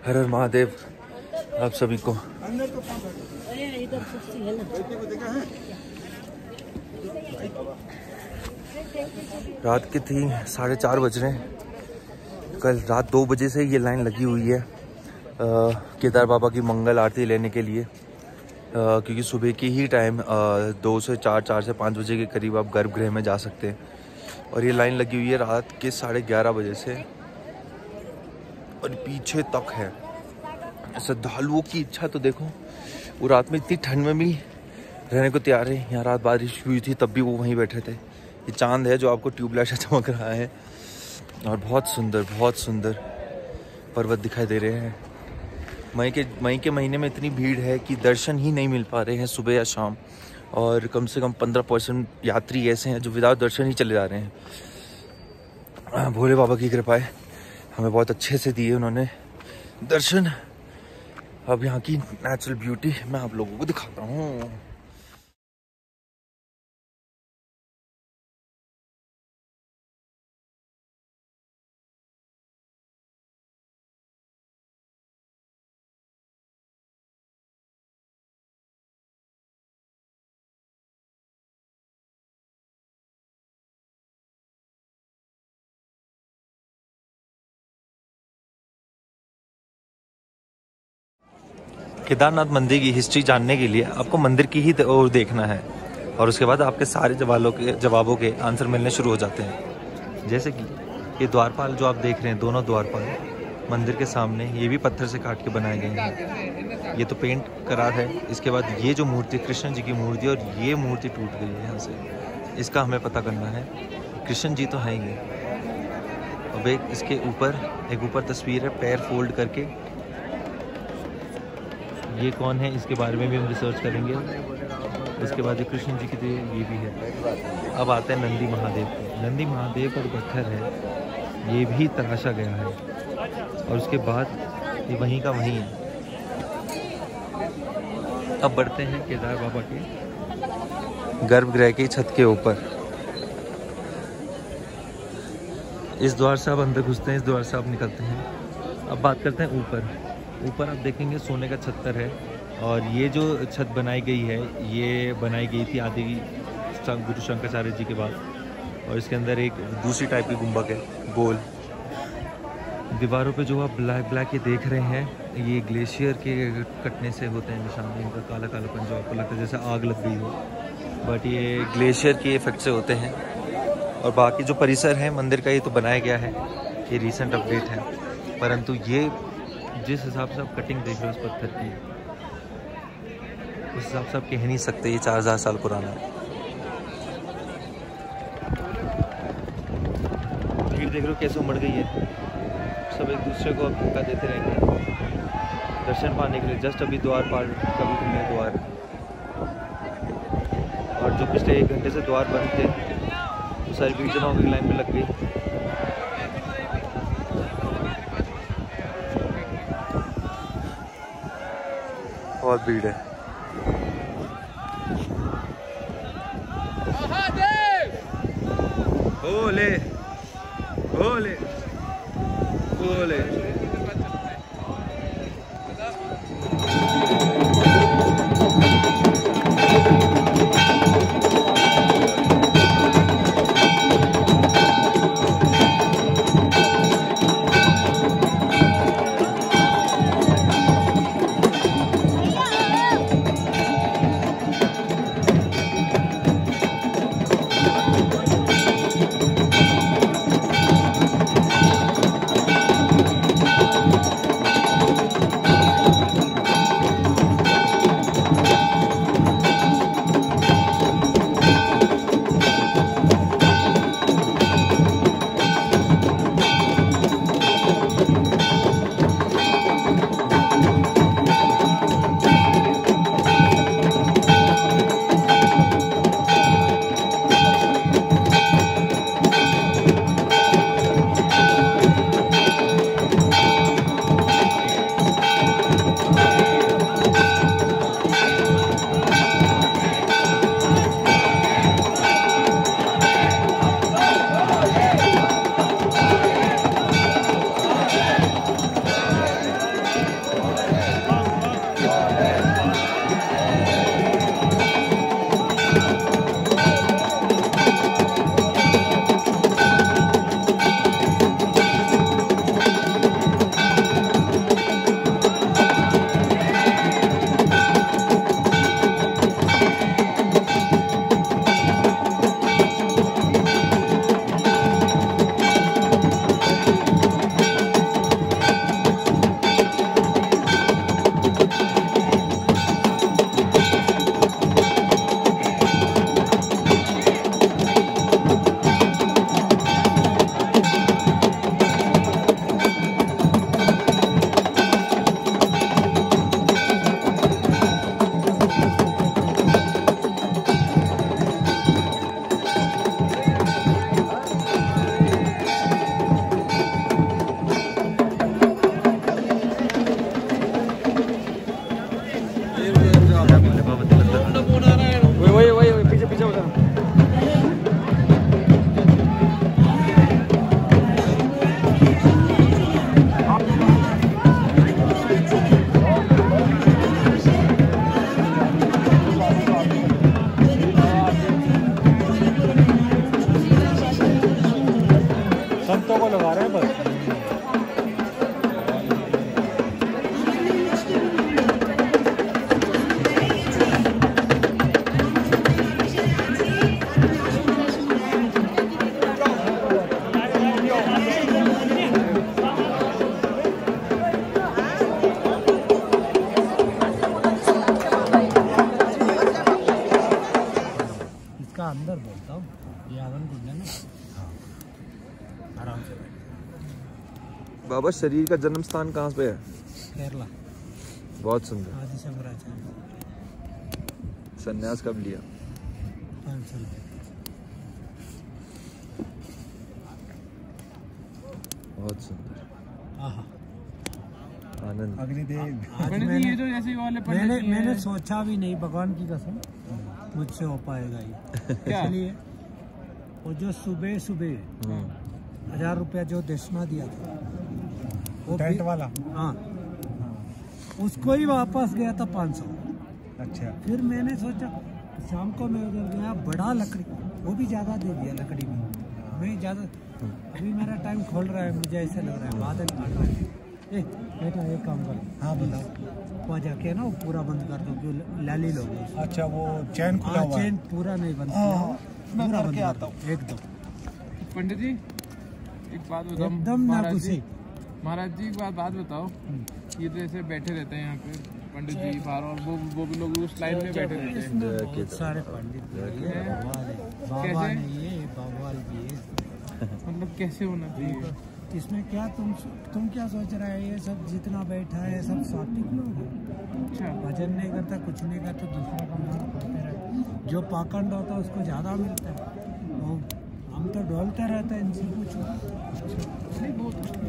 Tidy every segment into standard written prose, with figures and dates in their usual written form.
हर हर महादेव आप सभी को। रात के 3-4:30 बज रहे हैं। कल रात 2 बजे से ये लाइन लगी हुई है केदार बाबा की मंगल आरती लेने के लिए, क्योंकि सुबह की ही टाइम 2 से 4 से 5 बजे के करीब आप गर्भगृह में जा सकते हैं। और ये लाइन लगी हुई है रात के 11:30 बजे से और पीछे तक है। श्रद्धालुओं की इच्छा तो देखो, वो रात में इतनी ठंड में भी रहने को तैयार है। यहाँ रात बारिश हुई थी तब भी वो वहीं बैठे थे। ये चांद है जो आपको ट्यूबलाइट से चमक रहा है और बहुत सुंदर पर्वत दिखाई दे रहे हैं। मई के महीने में इतनी भीड़ है कि दर्शन ही नहीं मिल पा रहे हैं सुबह या शाम, और कम से कम 15% यात्री ऐसे हैं जो विदाउट दर्शन ही चले जा रहे हैं। भोले बाबा की कृपा है, हमें बहुत अच्छे से दिए उन्होंने दर्शन। अब यहाँ की नेचुरल ब्यूटी मैं आप लोगों को दिखाता हूँ। केदारनाथ मंदिर की हिस्ट्री जानने के लिए आपको मंदिर की ही ओर देखना है और उसके बाद आपके सारे जवाबों के आंसर मिलने शुरू हो जाते हैं। जैसे कि ये द्वारपाल जो आप देख रहे हैं, दोनों द्वारपाल मंदिर के सामने, ये भी पत्थर से काट के बनाए गए हैं। ये तो पेंट करा है। इसके बाद ये जो मूर्ति कृष्ण जी की मूर्ति, और ये मूर्ति टूट गई है यहाँ से, इसका हमें पता करना है। कृष्ण जी तो हैं ही, अब इसके ऊपर तस्वीर है पैर फोल्ड करके। ये कौन है इसके बारे में भी हम रिसर्च करेंगे। इसके बाद कृष्ण जी की ये भी है। अब आते हैं नंदी महादेव को। नंदी महादेव का जो पत्थर है ये भी तराशा गया है और उसके बाद ये वहीं का वहीं है। अब बढ़ते हैं केदार बाबा के गर्भगृह की छत के ऊपर। इस द्वार से आप अंदर घुसते हैं, इस द्वार से आप निकलते हैं। अब बात करते हैं ऊपर आप देखेंगे सोने का छत्तर है, और ये जो छत बनाई गई है ये बनाई गई थी आदि गुरु शंकराचार्य जी के बाद। और इसके अंदर एक दूसरी टाइप की गुंबद है गोल। दीवारों पे जो आप ब्लैक ये देख रहे हैं, ये ग्लेशियर के कटने से होते हैं निशान। इनका काला कालापन जो आपको लगता है जैसे आग लग गई हो, बट ये ग्लेशियर के इफेक्ट से होते हैं। और बाकी जो परिसर है मंदिर का, ये तो बनाया गया है, ये रीसेंट अपडेट है। परंतु ये जिस हिसाब से आप कटिंग देख रहे हो उस पत्थर की, उस हिसाब से आप कह नहीं सकते ये 4000 साल पुराना है। भीड़ देख रहे हो कैसे उमड़ गई है। सब एक दूसरे को अब धक्का देते रहेंगे दर्शन पाने के लिए। जस्ट अभी द्वार पार कभी खुले द्वार, और जो पिछले 1 घंटे से द्वार बंद थे वो सारी भीड़ जमा होकर लाइन में लग गई। बहुत भीड़ है। भोले भोले भोले। बाबा शरीर का जन्म स्थान कहाँ पे है? केरला। बहुत सुंदर। आदि शंकराचार्य। संन्यास कब लिया? 5 साल। बहुत सुंदर। आनंद। अग्निदेव। ये जो जैसे वाले मैंने सोचा भी नहीं, भगवान की कसम मुझसे हो पाएगा ये। इसलिए वो जो सुबह 1000 रुपया जो दक्षिणा दिया था वो टेंट वाला, हाँ, उसको ही वापस गया था 500। अच्छा। फिर मैंने सोचा शाम को मैं उधर गया, बड़ा लकड़ी, वो भी ज़्यादा दे दिया लकड़ी में। मैं ज़्यादा, अभी मेरा टाइम खोल रहा है, मुझे ऐसा लग रहा है बादल काट रहा है। बेटा एक काम कर। हाँ बताओ। वहाँ जाके ना वो पूरा बंद कर दो, क्यों लाली लोग। अच्छा, वो चैन खुला हुआ है। चैन पूरा नहीं बंद किया, पूरा बंद आता हूँ एकदम। पंडित जी एक बात बताओ, एकदम ना घुसे। महाराज जी एक बात बताओ, ये तो ऐसे बैठे रहते हैं यहाँ पे पंडित जी बाहर, और वो भी लोग उस लाइन में बैठे रहते हैं। बहुत सारे पंडित बाबा नहीं है, बवाल भी है। मतलब कैसे होना चाहिए इसमें? क्या तुम क्या सोच रहे है? ये सब जितना बैठा है सब सात्विक लोग हैं। अच्छा, भजन नहीं करता, कुछ नहीं करता, दूसरा काम करते रहते। जो पाखंड होता है उसको ज़्यादा मिलता है। हम तो डोलते रहते हैं इनसे कुछ,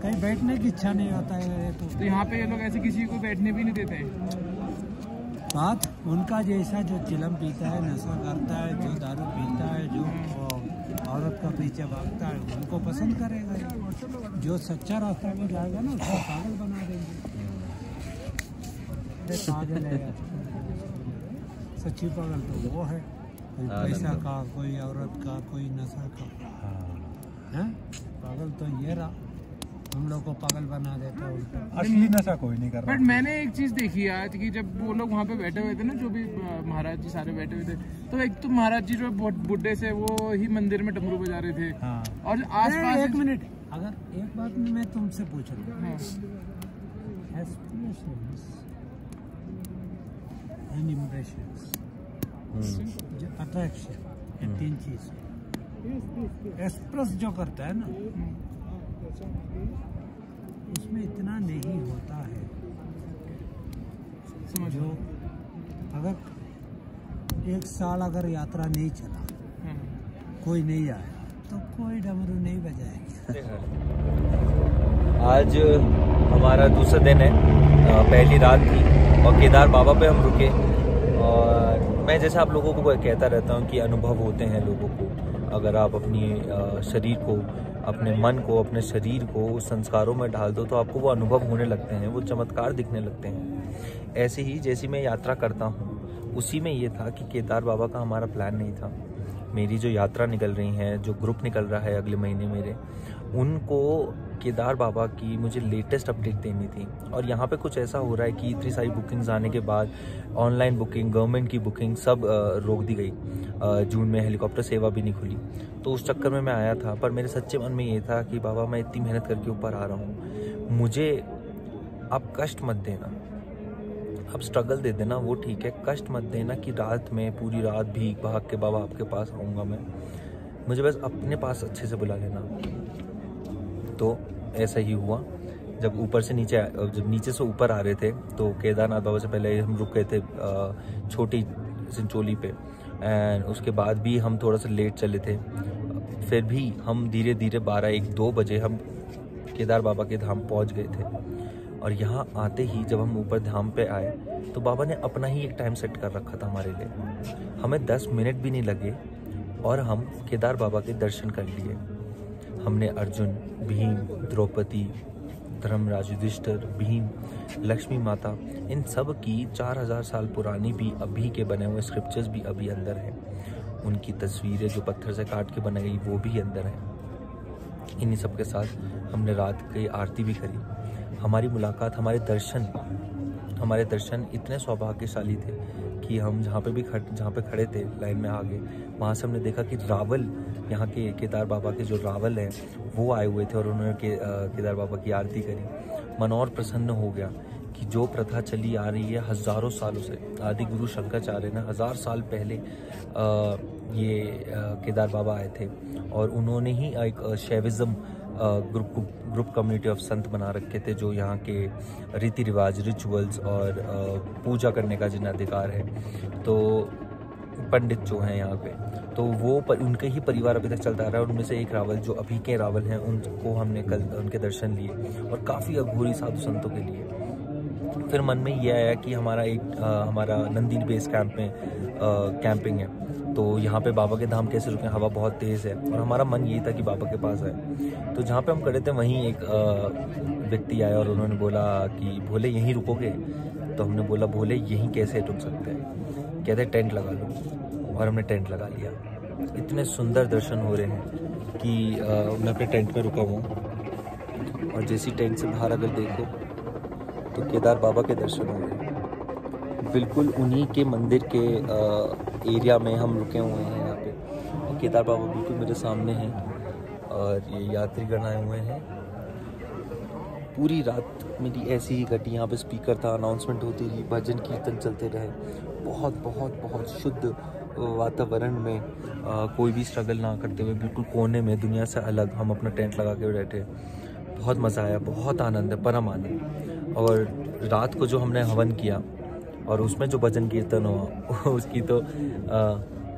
कहीं बैठने की इच्छा नहीं होता है। तो यहाँ पे ये लोग ऐसे किसी को बैठने भी नहीं देते हैं। बात उनका जैसा, जो चिलम पीता है, नशा करता है, जो दारू पीता है, जो औरत का पीछे भागता है, उनको पसंद करेगा। जो सच्चा रास्ता में जाएगा ना उसको पागल बना देंगे। पागल है, सच्ची पागल तो वो है, कोई पैसा का, कोई औरत का, कोई नशा का। है पागल तो ये रहा, हम लोग को पागल बना देता है उल्टा। असली नशा कोई नहीं कर रहा। बट मैंने एक चीज देखी आज कि जब वो लोग वहाँ पे बैठे हुए थे ना, जो भी महाराज जी सारे बैठे हुए थे, तो एक तो महाराज जी जो बुड्ढे से वो ही मंदिर में डमरू बजा रहे थे। हाँ। और आसपास एक मिनट, अगर एक बात मैं तुमसे पूछ रहा हूँ, जो अट्रैक्शन, 3 चीज एक्सप्रेस जो करता है ना, उसमें इतना नहीं होता है। जो अगर 1 साल अगर यात्रा नहीं चला, कोई नहीं आया, तो कोई डमरू नहीं बजाएगा। आज हमारा दूसरा दिन है, पहली रात थी और केदार बाबा पे हम रुके। और मैं जैसे आप लोगों को कहता रहता हूँ कि अनुभव होते हैं लोगों को, अगर आप अपनी शरीर को, अपने मन को, अपने शरीर को उस संस्कारों में डाल दो तो आपको वो अनुभव होने लगते हैं, वो चमत्कार दिखने लगते हैं। ऐसे ही जैसी मैं यात्रा करता हूँ, उसी में ये था कि केदार बाबा का हमारा प्लान नहीं था। मेरी जो यात्रा निकल रही है, जो ग्रुप निकल रहा है अगले महीने मेरे, उनको केदार बाबा की मुझे लेटेस्ट अपडेट देनी थी। और यहाँ पे कुछ ऐसा हो रहा है कि इतनी सारी बुकिंग्स आने के बाद ऑनलाइन बुकिंग, गवर्नमेंट की बुकिंग सब रोक दी गई। जून में हेलीकॉप्टर सेवा भी नहीं खुली, तो उस चक्कर में मैं आया था। पर मेरे सच्चे मन में ये था कि बाबा मैं इतनी मेहनत करके ऊपर आ रहा हूँ, मुझे आप कष्ट मत देना, अब स्ट्रगल दे देना वो ठीक है, कष्ट मत देना कि रात में पूरी रात भीग भाग के बाबा आपके पास आऊँगा मैं, मुझे बस अपने पास अच्छे से बुला लेना। तो ऐसा ही हुआ। जब ऊपर से नीचे, जब नीचे से ऊपर आ रहे थे तो केदारनाथ बाबा से पहले हम रुक गए थे छोटी चिंचोली पे, एंड उसके बाद भी हम थोड़ा सा लेट चले थे। फिर भी हम धीरे धीरे 12-1-2 बजे हम केदार बाबा के धाम पहुंच गए थे। और यहाँ आते ही जब हम ऊपर धाम पे आए तो बाबा ने अपना ही एक टाइम सेट कर रखा था हमारे लिए, हमें 10 मिनट भी नहीं लगे और हम केदार बाबा के दर्शन कर लिए। हमने अर्जुन, भीम, द्रौपदी, धर्मराज, युधिष्ठिर, भीम, लक्ष्मी माता, इन सब की 4000 साल पुरानी भी अभी के बने हुए स्क्रिप्चर्स भी अभी अंदर हैं। उनकी तस्वीरें जो पत्थर से काट के बनाई गई वो भी अंदर हैं। इन्हीं सब के साथ हमने रात की आरती भी करी। हमारी मुलाकात, हमारे दर्शन इतने सौभाग्यशाली थे कि हम जहाँ पे खड़े थे लाइन में आगे, वहाँ से हमने देखा कि रावल, यहाँ के केदार बाबा के जो रावल हैं वो आए हुए थे और उन्होंने केदार बाबा की आरती करी। मन और प्रसन्न हो गया कि जो प्रथा चली आ रही है हज़ारों सालों से, आदि गुरु शंकराचार्य ने 1000 साल पहले ये केदार बाबा आए थे और उन्होंने ही एक शैविज़्म ग्रुप कम्युनिटी ऑफ संत बना रखे थे, जो यहाँ के रीति रिवाज, रिचुअल्स और पूजा करने का जिन्हें अधिकार है, तो पंडित जो हैं यहाँ पे, तो वो उनके ही परिवार अभी तक चलता आ रहा है। उनमें से एक रावल जो अभी के रावल हैं, उनको हमने कल उनके दर्शन लिए और काफ़ी अघोरी साधु संतों के लिए। फिर मन में ये आया कि हमारा नंदी बेस कैंप में कैंपिंग है, तो यहाँ पे बाबा के धाम कैसे रुकें, हवा बहुत तेज़ है, और हमारा मन ये था कि बाबा के पास आए। तो जहाँ पे हम खड़े थे वहीं एक व्यक्ति आया और उन्होंने बोला कि भोले यहीं रुकोगे? तो हमने बोला भोले यहीं कैसे रुक सकते हैं? कहते टेंट लगा लो, और हमने टेंट लगा लिया। इतने सुंदर दर्शन हो रहे हैं कि मैं अपने टेंट में रुका हुआ हूँ, और जैसी टेंट से बाहर अगर देखो तो केदार बाबा के दर्शन हो रहे हैं। बिल्कुल उन्हीं के मंदिर के एरिया में हम रुके हुए हैं यहाँ पे, और केदार बाबा बिल्कुल मेरे सामने हैं, और ये यात्रीगण आए हुए हैं। पूरी रात मेरी ऐसी ही घटी, यहाँ पे स्पीकर था, अनाउंसमेंट होती रही, भजन कीर्तन चलते रहे। बहुत बहुत बहुत शुद्ध वातावरण में कोई भी स्ट्रगल ना करते हुए, बिल्कुल कोने में दुनिया से अलग हम अपना टेंट लगा के बैठे। बहुत मज़ा आया, बहुत आनंद है, परम आनंद। और रात को जो हमने हवन किया और उसमें जो भजन कीर्तन हुआ उसकी तो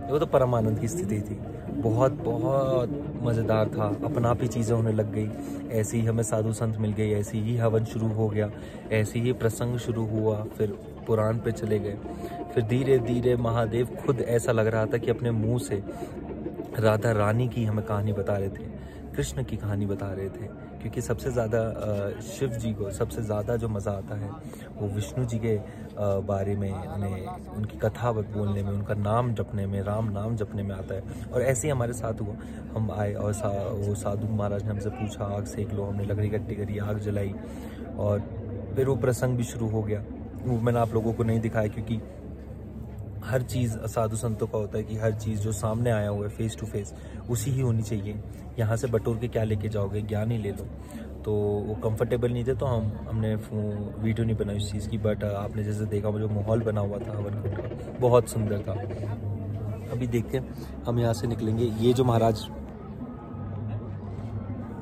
वो तो परम आनंद की स्थिति थी। बहुत बहुत मज़ेदार था, अपना आप ही चीज़ें होने लग गई। ऐसे ही हमें साधु संत मिल गए, ऐसे ही हवन शुरू हो गया, ऐसे ही प्रसंग शुरू हुआ, फिर पुराण पे चले गए। फिर धीरे धीरे महादेव खुद ऐसा लग रहा था कि अपने मुंह से राधा रानी की हमें कहानी बता रहे थे, कृष्ण की कहानी बता रहे थे। क्योंकि सबसे ज़्यादा शिव जी को सबसे ज़्यादा जो मज़ा आता है वो विष्णु जी के बारे में, उनकी कथा बोलने में, उनका नाम जपने में, राम नाम जपने में आता है। और ऐसे ही हमारे साथ हुआ। हम आए और वो साधु महाराज ने हमसे पूछा आग सेक लो, हमने लकड़ी इकट्ठी करी, आग जलाई, और फिर वो प्रसंग भी शुरू हो गया। वो मैंने आप लोगों को नहीं दिखाया, क्योंकि हर चीज़ साधु संतों का होता है कि हर चीज़ जो सामने आया हुआ है फेस टू फेस उसी ही होनी चाहिए। यहाँ से बटोर के क्या लेके जाओगे, ज्ञान ही ले लो। तो वो कंफर्टेबल नहीं थे, तो हमने वीडियो नहीं बनाई उस चीज़ की। बट आपने जैसे देखा जो माहौल बना हुआ था हवन कुंड का, बहुत सुंदर था। अभी देखते हैं हम यहाँ से निकलेंगे। ये जो महाराज,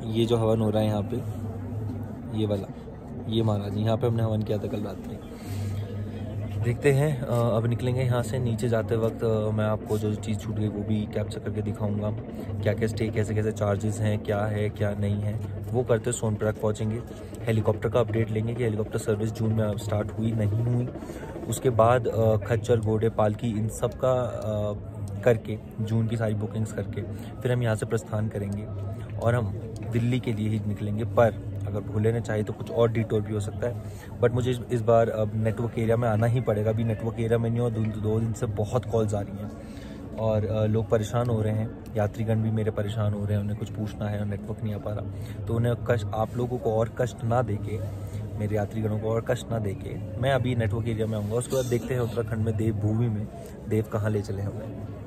ये जो हवन हो रहा है यहाँ पे, ये वाला, ये महाराज, यहाँ पे हमने हवन किया था कल रात्रि। देखते हैं अब निकलेंगे यहाँ से। नीचे जाते वक्त मैं आपको जो चीज़ छूट गई वो भी कैप्चर करके दिखाऊंगा, क्या क्या स्टे, कैसे कैसे चार्जेस हैं, क्या है क्या नहीं है। वो करते सोनप्रयाग पहुँचेंगे। हेलीकॉप्टर का अपडेट लेंगे कि हेलीकॉप्टर सर्विस जून में स्टार्ट हुई नहीं हुई। उसके बाद खच्चर, घोड़े, पालकी, इन सब का करके जून की सारी बुकिंग्स करके फिर हम यहाँ से प्रस्थान करेंगे और हम दिल्ली के लिए ही निकलेंगे। पर अगर भोले ने चाहे तो कुछ और डिटोर भी हो सकता है। बट मुझे इस बार अब नेटवर्क एरिया में आना ही पड़ेगा। अभी नेटवर्क एरिया में नहीं, और 2 दिन से बहुत कॉल्स आ रही हैं और लोग परेशान हो रहे हैं। यात्रीगण भी मेरे परेशान हो रहे हैं, उन्हें कुछ पूछना है और नेटवर्क नहीं आ पा रहा। तो उन्हें कष्ट, आप लोगों को और कष्ट ना देके, मेरे यात्रीगणों को और कष्ट ना देके मैं अभी नेटवर्क एरिया में आऊँगा। उसके बाद देखते हैं उत्तराखंड में देवभूमि में देव कहाँ ले चले हमें।